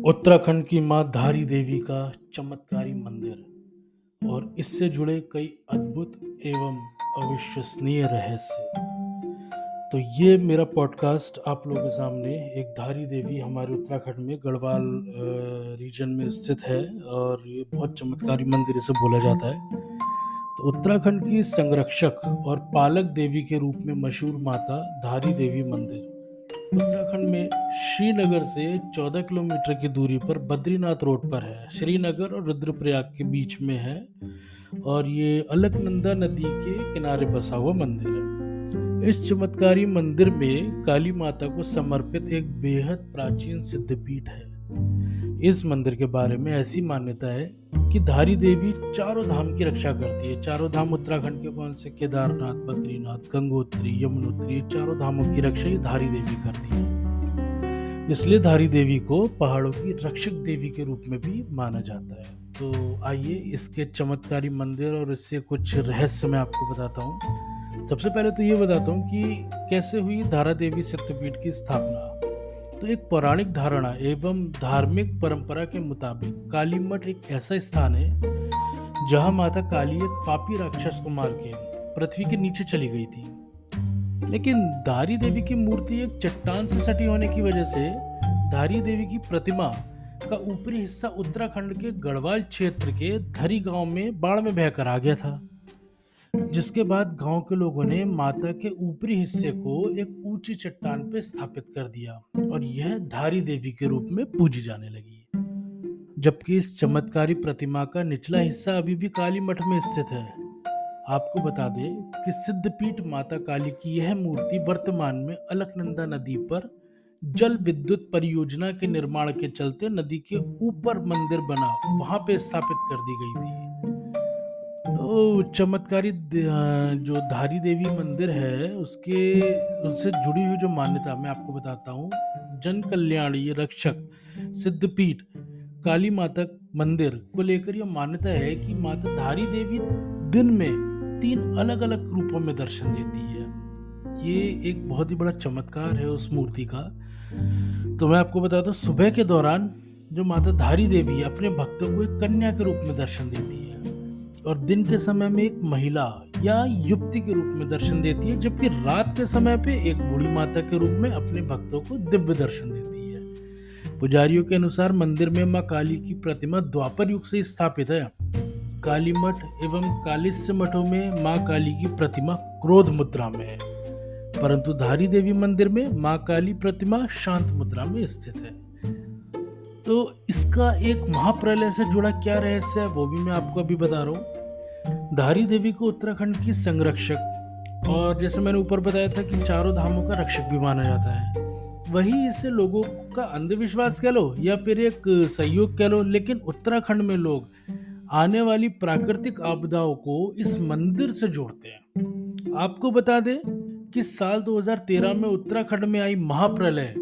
उत्तराखंड की मां धारी देवी का चमत्कारी मंदिर और इससे जुड़े कई अद्भुत एवं अविश्वसनीय रहस्य। तो ये मेरा पॉडकास्ट आप लोगों के सामने एक धारी देवी हमारे उत्तराखंड में गढ़वाल रीजन में स्थित है और ये बहुत चमत्कारी मंदिर इसे बोला जाता है। तो उत्तराखंड की संरक्षक और पालक देवी के रूप में मशहूर माता धारी देवी मंदिर उत्तराखंड में श्रीनगर से 14 किलोमीटर की दूरी पर बद्रीनाथ रोड पर है। श्रीनगर और रुद्रप्रयाग के बीच में है और ये अलकनंदा नदी के किनारे बसा हुआ मंदिर है। इस चमत्कारी मंदिर में काली माता को समर्पित एक बेहद प्राचीन सिद्धपीठ है। इस मंदिर के बारे में ऐसी मान्यता है कि धारी देवी चारों धाम की रक्षा करती है। चारों धाम उत्तराखंड के कौन से? केदारनाथ, बद्रीनाथ, गंगोत्री, यमुनोत्री, ये चारों धामों की रक्षा ये धारी देवी करती है। इसलिए धारी देवी को पहाड़ों की रक्षक देवी के रूप में भी माना जाता है। तो आइए इसके चमत्कारी मंदिर और इससे कुछ रहस्य मैं आपको बताता हूँ। सबसे पहले तो ये बताता हूँ कि कैसे हुई धारा देवी सिद्धपीठ की स्थापना। तो एक पौराणिक धारणा एवं धार्मिक परंपरा के मुताबिक काली मठ एक ऐसा स्थान है जहां माता काली एक पापी राक्षस को मार के पृथ्वी के नीचे चली गई थी। लेकिन धारी देवी की मूर्ति एक चट्टान से सटी होने की वजह से धारी देवी की प्रतिमा का ऊपरी हिस्सा उत्तराखंड के गढ़वाल क्षेत्र के धरी गांव में बाढ़ में बहकर आ गया था। जिसके बाद गांव के लोगों ने माता के ऊपरी हिस्से को एक ऊंची चट्टान पर स्थापित कर दिया और यह धारी देवी के रूप में पूजी जाने लगी। जबकि इस चमत्कारी प्रतिमा का निचला हिस्सा अभी भी काली मठ में स्थित है। आपको बता दें कि सिद्धपीठ माता काली की यह मूर्ति वर्तमान में अलकनंदा नदी पर जल विद्युत परियोजना के निर्माण के चलते नदी के ऊपर मंदिर बना वहां पे स्थापित कर दी गई थी। तो चमत्कारी जो धारी देवी मंदिर है उससे जुड़ी हुई जो मान्यता मैं आपको बताता हूँ। जन कल्याणी रक्षक सिद्धपीठ काली माता मंदिर को लेकर यह मान्यता है कि माता धारी देवी दिन में 3 अलग अलग रूपों में दर्शन देती है। ये एक बहुत ही बड़ा चमत्कार है उस मूर्ति का। तो मैं आपको बताता हूँ, सुबह के दौरान जो माता धारी देवी अपने भक्तों को एक कन्या के रूप में दर्शन देती है और दिन के समय में एक महिला या युवती के रूप में दर्शन देती है, जबकि रात के समय पे एक बूढ़ी माता के रूप में अपने भक्तों को दिव्य दर्शन देती है। पुजारियों के अनुसार मंदिर में मां काली की प्रतिमा द्वापर युग से स्थापित है। काली मठ एवं कालिस्य मठों में मां काली की प्रतिमा क्रोध मुद्रा में है, परंतु धारी देवी मंदिर में मां काली प्रतिमा शांत मुद्रा में स्थित है। तो इसका एक महाप्रलय से जुड़ा क्या रहस्य है वो भी मैं आपको अभी बता रहा हूँ। धारी देवी को उत्तराखंड की संरक्षक और जैसे मैंने ऊपर बताया था कि चारों धामों का रक्षक भी माना जाता है। वही इसे लोगों का अंधविश्वास कह लो या फिर एक सहयोग कह लो, लेकिन उत्तराखंड में लोग आने वाली प्राकृतिक आपदाओं को इस मंदिर से जोड़ते हैं। आपको बता दें कि साल 2013 में उत्तराखंड में आई महाप्रलय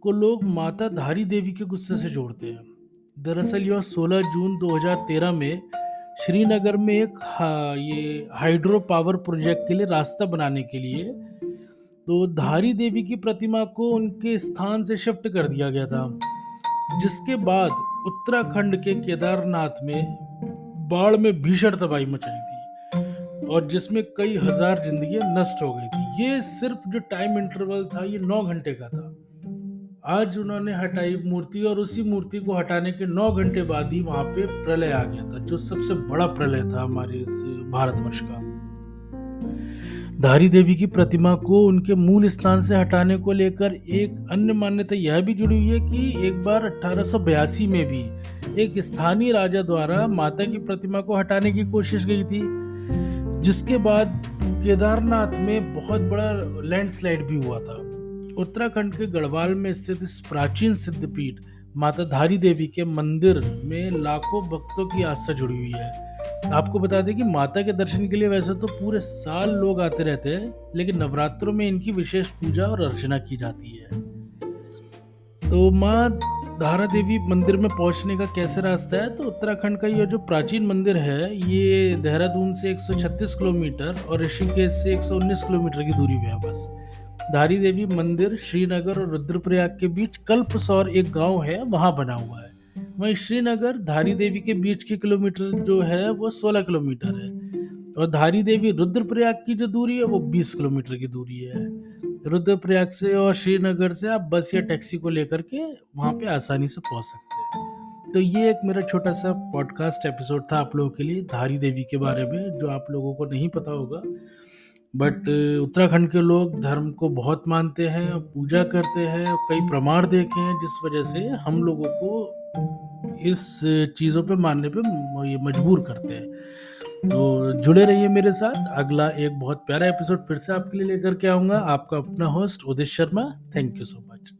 को लोग माता धारी देवी के गुस्से से जोड़ते हैं। दरअसल यह 16 जून 2013 में श्रीनगर में एक ये हाइड्रो पावर प्रोजेक्ट के लिए रास्ता बनाने के लिए तो धारी देवी की प्रतिमा को उनके स्थान से शिफ्ट कर दिया गया था, जिसके बाद उत्तराखंड के केदारनाथ में बाढ़ में भीषण तबाही मचाई थी और जिसमें कई हजार जिंदगियां नष्ट हो गई थी। ये सिर्फ जो टाइम इंटरवल था ये 9 घंटे का था। आज उन्होंने हटाई मूर्ति और उसी मूर्ति को हटाने के 9 घंटे बाद ही वहां पे प्रलय आ गया था, जो सबसे बड़ा प्रलय था हमारे इस भारतवर्ष का। धारी देवी की प्रतिमा को उनके मूल स्थान से हटाने को लेकर एक अन्य मान्यता यह भी जुड़ी हुई है कि एक बार 1882 में भी एक स्थानीय राजा द्वारा माता की प्रतिमा को हटाने की कोशिश की थी, जिसके बाद केदारनाथ में बहुत बड़ा लैंडस्लाइड भी हुआ था। उत्तराखंड के गढ़वाल में स्थित इस प्राचीन सिद्धपीठ माता धारी देवी के मंदिर में लाखों भक्तों की आस्था जुड़ी हुई है। आपको बता दें कि माता के दर्शन के लिए वैसे तो पूरे साल लोग आते रहते हैं, लेकिन नवरात्रों में इनकी विशेष पूजा और अर्चना की जाती है। तो माँ धारा देवी मंदिर में पहुंचने का कैसे रास्ता है? तो उत्तराखंड का ये जो प्राचीन मंदिर है ये देहरादून से 136 किलोमीटर और ऋषिकेश से 119 किलोमीटर की दूरी पे है बस। धारी देवी मंदिर श्रीनगर और रुद्रप्रयाग के बीच कल्पसौर एक गांव है, वहां बना हुआ है। वहीं श्रीनगर धारी देवी के बीच की किलोमीटर जो है वो 16 किलोमीटर है, और धारी देवी रुद्रप्रयाग की जो दूरी है वो 20 किलोमीटर की दूरी है। रुद्रप्रयाग से और श्रीनगर से आप बस या टैक्सी को लेकर के वहां पे आसानी से पहुंच सकते हैं। तो ये एक मेरा छोटा सा पॉडकास्ट एपिसोड था आप लोगों के लिए धारी देवी के बारे में, जो आप लोगों को नहीं पता होगा। बट उत्तराखंड के लोग धर्म को बहुत मानते हैं, पूजा करते हैं, कई प्रमाण देखे हैं जिस वजह से हम लोगों को इस चीज़ों पे मानने पे ये मजबूर करते हैं। तो जुड़े रहिए मेरे साथ, अगला एक बहुत प्यारा एपिसोड फिर से आपके लिए लेकर के आऊँगा। आपका अपना host Udit Sharma. Thank you so much.